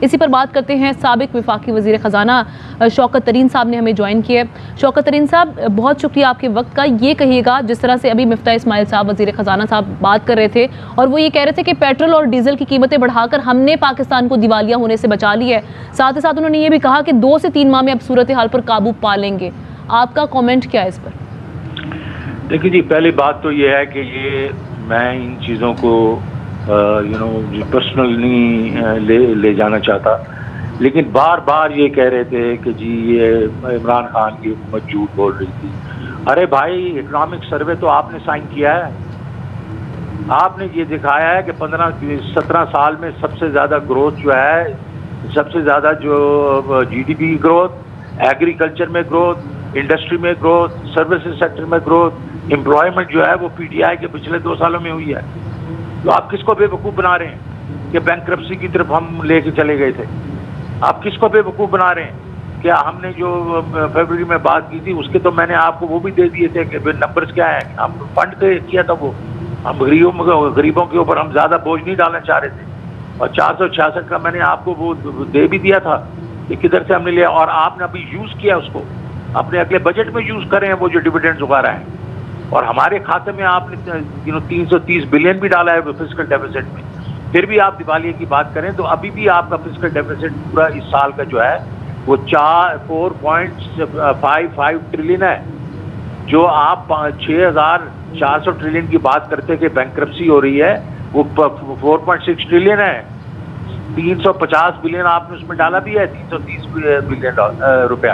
اسی پر بات کرتے ہیں، سابق وفاقی وزیر خزانہ شوکت ترین صاحب نے ہمیں جوائن کیا ہے۔ شوکت ترین صاحب، بہت شکریہ آپ کے وقت کا۔ یہ کہیے گا، جس طرح سے ابھی مفتاح اسماعیل صاحب وزیر خزانہ صاحب بات کر رہے تھے اور وہ یہ کہہ رہے تھے کہ پیٹرول اور ڈیزل کی قیمتیں بڑھا کر ہم نے پاکستان کو دیوالیہ ہونے سے بچا لی ہے، ساتھ ہی ساتھ انہوں نے یہ بھی کہا کہ 2 سے 3 ماہ میں اب صورتحال پر قابو پا لیں گے، آپ کا کومنٹ کیا ہے اس پر؟ دیکھیے جی، پہلی بات تو یہ ہے کہ یہ میں ان چیزوں کو پرسنل نہیں لے جانا چاہتا، لیکن بار بار یہ کہہ رہے تھے کہ جی یہ عمران خان کی حکومت جھوٹ بول رہی تھی۔ ارے بھائی، اکنامک سروے تو آپ نے سائن کیا ہے، آپ نے یہ دکھایا ہے کہ 17 سال میں سب سے زیادہ گروتھ جو ہے، سب سے زیادہ جو G D P growth, agriculture میں گروتھ، انڈسٹری میں گروتھ، سروسز سیکٹر میں گروتھ، امپلائمنٹ جو ہے وہ پی ٹی آئی کے پچھلے 2 سالوں میں ہوئی ہے۔ تو آپ کس کو بے وقوف بنا رہے ہیں کہ بینکرپسی کی طرف ہم لے کے چلے گئے تھے؟ آپ کس کو بے وقوف بنا رہے ہیں کہ ہم نے جو فیبرری میں بات کی تھی اس کے تو میں نے آپ کو وہ بھی دے دیے تھے کہ نمبرز کیا ہیں، ہم فنڈ کیا تھا، وہ ہم غریبوں کے اوپر ہم زیادہ بوجھ نہیں ڈالنا چاہ رہے تھے، اور 466 کا میں نے آپ کو وہ دے بھی دیا تھا کہ کدھر سے ہم نے لیا، اور آپ نے ابھی یوز کیا اس کو، اپنے اگلے بجٹ میں یوز کریں وہ جو ڈیویڈنڈز وغیرہ ہیں، اور ہمارے کھاتے میں آپ نے 330 بلین بھی ڈالا ہے فسکل ڈیفیسٹ میں، پھر بھی آپ دیوالیے کی بات کریں تو ابھی بھی آپ کا فسکل ڈیفیسٹ پورا اس سال کا جو ہے وہ 4.55 ٹریلین ہے، جو آپ 6,400 ٹریلین کی بات کرتے کہ بینکرپسی ہو رہی ہے، وہ 4.6 ٹریلین ہے۔ 350 بلین آپ نے اس میں ڈالا بھی ہے، 330 بلین روپیہ،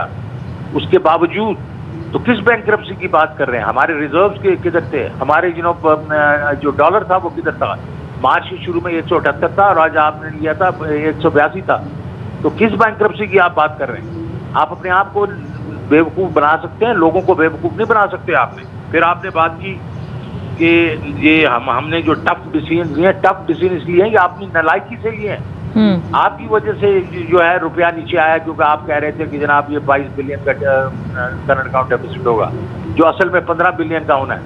اس کے باوجود تو کس بینکرپسی کی بات کر رہے ہیں؟ ہمارے ریزروز کے کدھر تھے؟ ہمارے جو ڈالر تھا وہ کدھر تھا؟ مارچ کے شروع میں 178 تھا اور آج آپ نے لیا تھا 182 تھا، تو کس بینکرپسی کی آپ بات کر رہے ہیں؟ آپ اپنے آپ کو بے وقوف بنا سکتے ہیں، لوگوں کو بے وقوف نہیں بنا سکتے آپ نے۔ پھر آپ نے بات کی کہ یہ ہم نے جو ٹف ڈیسیژن لیے ہیں، ٹف ڈیسیژن اس لیے ہیں کہ آپ نے نالائکی سے لیے ہیں، آپ کی وجہ سے جو ہے روپیہ نیچے آیا، کیونکہ آپ کہہ رہے تھے کہ جناب یہ 22 بلین کا کرنٹ اکاؤنٹ ڈیفیسٹ ہوگا، جو اصل میں 15 بلین کا ہونا ہے۔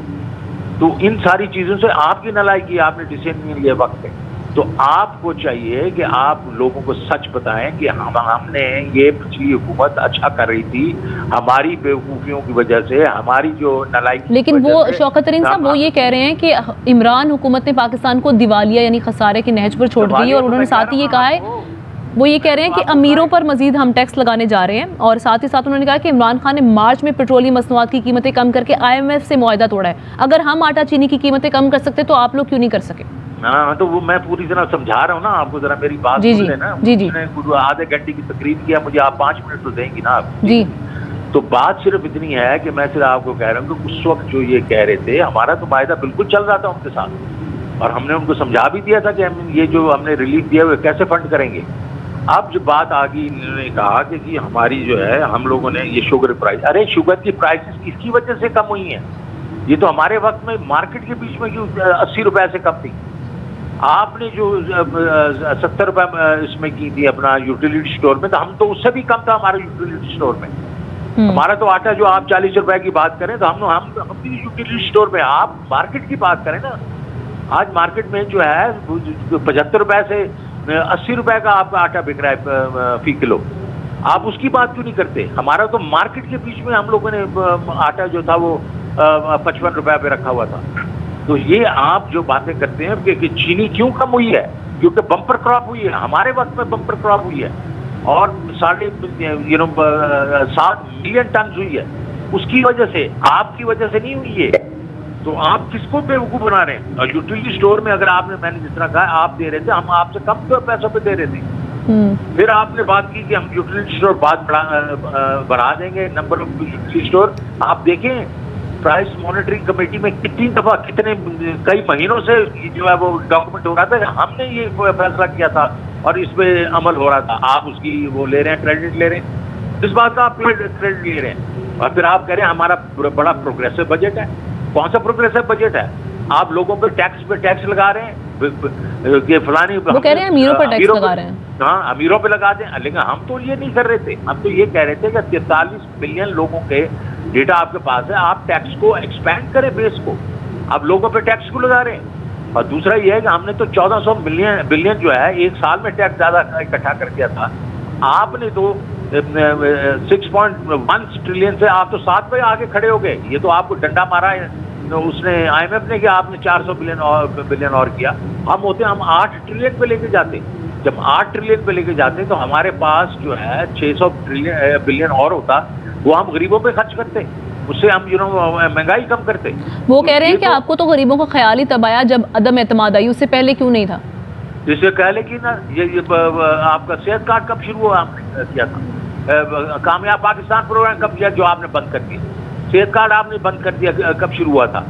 تو ان ساری چیزوں سے آپ کی نالائکی، آپ نے ڈیسیژن نہیں لیا وقت پہ، تو آپ کو چاہیے کہ آپ لوگوں کو سچ بتائیں کہ ہم نے یہ پچھلی حکومت اچھا کر رہی تھی، ہماری بیوقوفیوں کی وجہ سے، ہماری جو نالائکی، لیکن وہ شوکت ترین صاحب وہ یہ کہہ رہے ہیں کہ عمران حکومت نے پاکستان کو دیوالیہ یعنی خسارے کی نہج پر چھوڑ دی، اور انہوں نے ساتھ ہی یہ کہا ہے، وہ یہ کہہ رہے ہیں کہ امیروں پر مزید ہم ٹیکس لگانے جا رہے ہیں، اور ساتھ ہی ساتھ انہوں نے کہا کہ عمران خان نے مارچ میں پیٹرولیم مصنوعات کی قیمتیں کم کر کے IMF سے معاہدہ توڑا ہے، اگر ہم آٹا چینی کی قیمتیں کم کر سکتے تو آپ لوگ کیوں نہیں کر سکے؟ ہاں، تو وہ میں پوری طرح سمجھا رہا ہوں نا آپ کو، ذرا میری بات سن لیں نا۔ آدھے گھنٹے کی تقریر کیا، مجھے آپ 5 منٹ تو دیں گی نا آپ؟ جی، تو بات صرف اتنی ہے کہ میں صرف آپ کو کہہ رہا ہوں کہ اس وقت جو یہ کہہ رہے تھے، ہمارا تو معاہدہ بالکل چل رہا تھا ان کے ساتھ، اور ہم نے ان کو سمجھا بھی دیا تھا کہ یہ جو ہم نے ریلیف دیا وہ کیسے فنڈ کریں گے۔ اب جو بات آ گئی، انہوں نے کہا کہ جی ہماری جو ہے، ہم لوگوں نے یہ شوگر پرائز، ارے شوگر کی پرائسز کس کی وجہ سے کم ہوئی ہیں؟ یہ تو ہمارے وقت میں مارکیٹ کے بیچ میں جو 80 روپے سے کم تھی، آپ نے جو 70 روپے اس میں کی تھی اپنا یوٹیلیٹی اسٹور میں، تو ہم تو اس سے بھی کم تھا ہمارے یوٹیلیٹی اسٹور میں۔ ہمارا تو آٹا جو آپ 40 روپے کی بات کریں تو ہم بھی یوٹیلیٹی اسٹور میں، آپ مارکیٹ کی بات کریں نا، آج مارکیٹ میں جو ہے 75 روپے سے 80 روپے کا آپ کا آٹا بک رہا ہے فی کلو، آپ اس کی بات کیوں نہیں کرتے؟ ہمارا تو مارکیٹ کے بیچ میں ہم لوگوں نے آٹا جو تھا وہ 55 روپے پہ رکھا ہوا تھا۔ تو یہ آپ جو باتیں کرتے ہیں کہ چینی کیوں کم ہوئی ہے؟ کیونکہ بمپر کراپ ہوئی ہے، ہمارے وقت میں بمپر کراپ ہوئی ہے، اور 7 ملین ٹنز ہوئی ہے، اس کی وجہ سے، آپ کی وجہ سے نہیں ہوئی ہے۔ تو آپ کس کو بے وقوف بنا رہے ہیں؟ اور یوٹیلیٹی اسٹور میں اگر آپ نے، میں نے جس طرح کہا آپ دے رہے تھے، ہم آپ سے کم پیسوں پہ دے رہے تھے، پھر آپ نے بات کی کہ ہم یوٹیلیٹی اسٹور بڑھا دیں گے، نمبر آف یوٹیلیٹی اسٹور۔ آپ دیکھیں پرائس مانیٹرنگ کمیٹی میں کتنی دفعہ، کئی مہینوں سے جو ہے وہ ڈاکومنٹ ہو رہا تھا کہ ہم نے یہ فیصلہ کیا تھا اور اس پہ عمل ہو رہا تھا، آپ اس کی وہ لے رہے ہیں، کریڈٹ لے رہے ہیں، اس بات کا آپ کریڈٹ لے رہے ہیں، اور پھر آپ کہہ رہے ہیں ہمارا بڑا پروگریسو بجٹ ہے۔ کون سا پروگریسو بجٹ ہے؟ آپ لوگوں پہ ٹیکس لگا رہے ہیں کہ فلانی، وہ کہہ رہے ہیں امیروں پر ٹیکس لگا رہے ہیں۔ ہاں، امیروں پہ لگا دیں، لیکن ہم تو یہ نہیں کر رہے تھے، ہم تو یہ کہہ رہے تھے کہ 43 ملین لوگوں کے ڈیٹا آپ کے پاس ہے، آپ ٹیکس کو ایکسپینڈ کریں، بیس کو، آپ لوگوں پہ ٹیکس کو لگا رہے ہیں۔ اور دوسرا یہ ہے کہ ہم نے تو 1400 بلین جو ہے ایک سال میں ٹیکس زیادہ اکٹھا کر دیا تھا. آپ نے تو 6.1 ٹریلین سے آپ تو 7 پہ آگے کھڑے ہو گئے. یہ تو آپ کو ڈنڈا مارا ہے اس نے IMF نے کہ آپ نے 400 بلین اور کیا. ہم 8 ٹریلین پہ لے کے جاتے. جب 8 ٹریلین پہ لے کے جاتے تو ہمارے پاس جو ہے 600 بلین اور ہوتا, وہ ہم غریبوں پہ خرچ کرتے, اس سے ہم مہنگائی کم کرتے. وہ کہہ رہے ہیں کہ آپ کو تو غریبوں کا خیال ہی تب آیا جب عدم اعتماد آئی, اس سے پہلے کیوں نہیں تھا؟ جس سے پہلے کی نا یہ آپ کا صحت کارڈ کب شروع ہوا, ہم نے کیا تھا کامیاب پاکستان پروگرام کب کیا جو آپ نے بند کر دیا. صحت کارڈ آپ نے بند کر دیا, کب شروع ہوا تھا.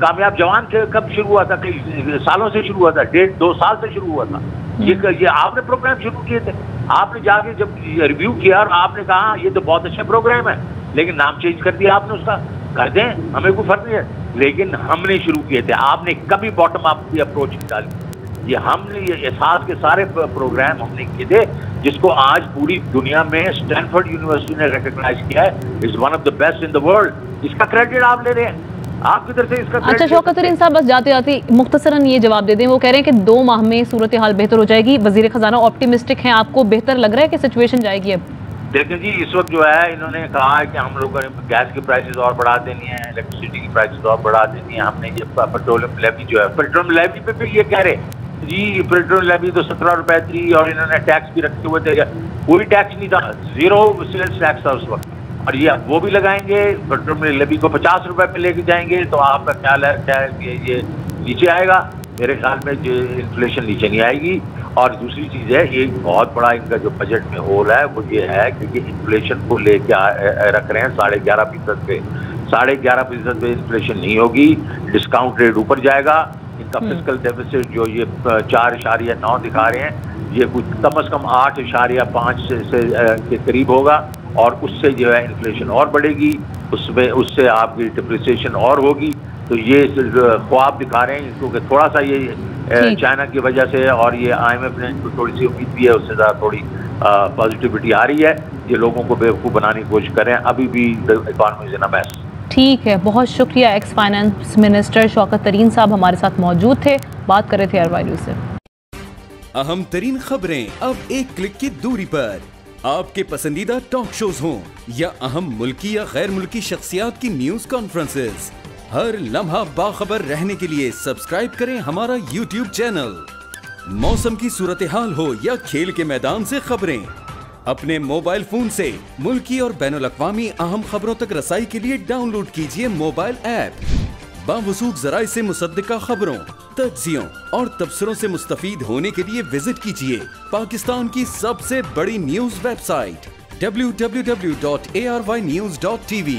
کامیاب جوان کب شروع ہوا تھا, کئی سالوں سے شروع ہوا تھا, 1.5-2 سال سے شروع ہوا تھا. یہ آپ نے پروگرام شروع کیے تھے. آپ نے جا کے جب ریویو کیا اور آپ نے کہا یہ تو بہت اچھا پروگرام ہے, لیکن نام چینج کر دیا آپ نے اس کا. کر دیں, ہمیں کوئی فرق نہیں ہے, لیکن ہم نے شروع کیے تھے. آپ نے کبھی باٹم اپ کی اپروچ نکالی. یہ ہم نے یہ احساس کے سارے پروگرام ہم نے کیے تھے, جس کو آج پوری دنیا میں اسٹینفورڈ یونیورسٹی نے ریکگنائز کیا ہے, is one of the best in the world. اس کا کریڈٹ آپ لے رہے ہیں, آپ کی طرف سے اس کا. اچھا شوکت ترین صاحب, بس جاتے جاتے مختصراً یہ جواب دے دیں. وہ کہہ رہے ہیں کہ 2 ماہ میں صورتحال بہتر ہو جائے گی. وزیر خزانہ آپٹیمسٹک ہیں, آپ کو بہتر لگ رہا ہے کہ سچویشن جائے گی اب؟ دیکھیں جی, اس وقت جو ہے انہوں نے کہا ہے کہ ہم لوگوں نے گیس کی پرائسز اور بڑھا دینی ہے, الیکٹریسٹی کی پرائسز اور بڑھا دینی ہے. ہم نے یہ پیٹرولیم لیوی جو ہے, پیٹرولیم لیوی پہ بھی یہ کہہ رہے جی پیٹرول لیوی تو 17 روپے تھی, اور انہوں نے ٹیکس بھی رکھے ہوئے تھے. کوئی ٹیکس نہیں تھا, 0 سیلز ٹیکس تھا اس وقت. اور یہ وہ بھی لگائیں گے, پیٹرول لیوی کو 50 روپے پہ لے کے جائیں گے, تو آپ کا خیال ہے کیا ہے کہ یہ نیچے آئے گا؟ میرے خیال میں انفلیشن نیچے نہیں آئے گی. اور دوسری چیز ہے, ایک بہت بڑا ان کا جو بجٹ میں ہول ہے وہ یہ ہے کہ یہ انفلیشن کو لے کے رکھ رہے ہیں 11.5% پہ. 11.5% پہ انفلیشن نہیں ہوگی, ڈسکاؤنٹ ریٹ اوپر جائے گا. ان کا فسکل ڈیفیسٹ جو یہ 4.9 دکھا رہے ہیں, یہ کچھ کم از کم 8.5 کے قریب ہوگا, اور اس سے جو ہے انفلیشن اور بڑھے گی, اس سے آپ کی ڈپریسیشن اور ہوگی. تو یہ خواب دکھا رہے ہیں, کیونکہ تھوڑا سا یہ چائنا کی وجہ سے, اور یہ IMF نے تھوڑی سی امید بھی ہے, اس سے زیادہ تھوڑی پازیٹیوٹی آ رہی ہے. یہ لوگوں کو بیوقوف بنانے کی کوشش کر رہے ہیں. ابھی بھی economy is in a mass. ٹھیک ہے, بہت شکریہ. ایکس فائنانس منسٹر شوکت ترین صاحب ہمارے ساتھ موجود تھے, بات کر رہے تھے اروائی نیوز سے. اہم ترین خبریں اب ایک کلک کی دوری پر. آپ کے پسندیدہ ٹاک شوز ہوں یا اہم ملکی یا غیر ملکی شخصیات کی نیوز کانفرنسز, ہر لمحہ باخبر رہنے کے لیے سبسکرائب کریں ہمارا YouTube چینل. موسم کی صورتحال ہو یا کھیل کے میدان سے خبریں, اپنے موبائل فون سے ملکی اور بین الاقوامی اہم خبروں تک رسائی کے لیے ڈاؤن لوڈ کیجیے موبائل ایپ. باوثوق ذرائع سے مصدقہ خبروں, تجزیوں اور تبصروں سے مستفید ہونے کے لیے وزٹ کیجیے پاکستان کی سب سے بڑی نیوز ویب سائٹ www.arYnews.tv.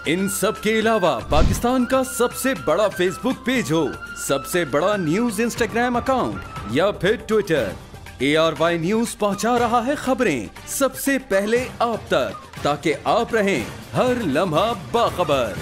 ان سب کے علاوہ پاکستان کا سب سے بڑا فیس بک پیج ہو, سب سے بڑا نیوز انسٹاگرام اکاؤنٹ یا پھر ٹویٹر, ARY نیوز پہنچا رہا ہے خبریں سب سے پہلے آپ تک, تاکہ آپ رہیں ہر لمحہ باخبر.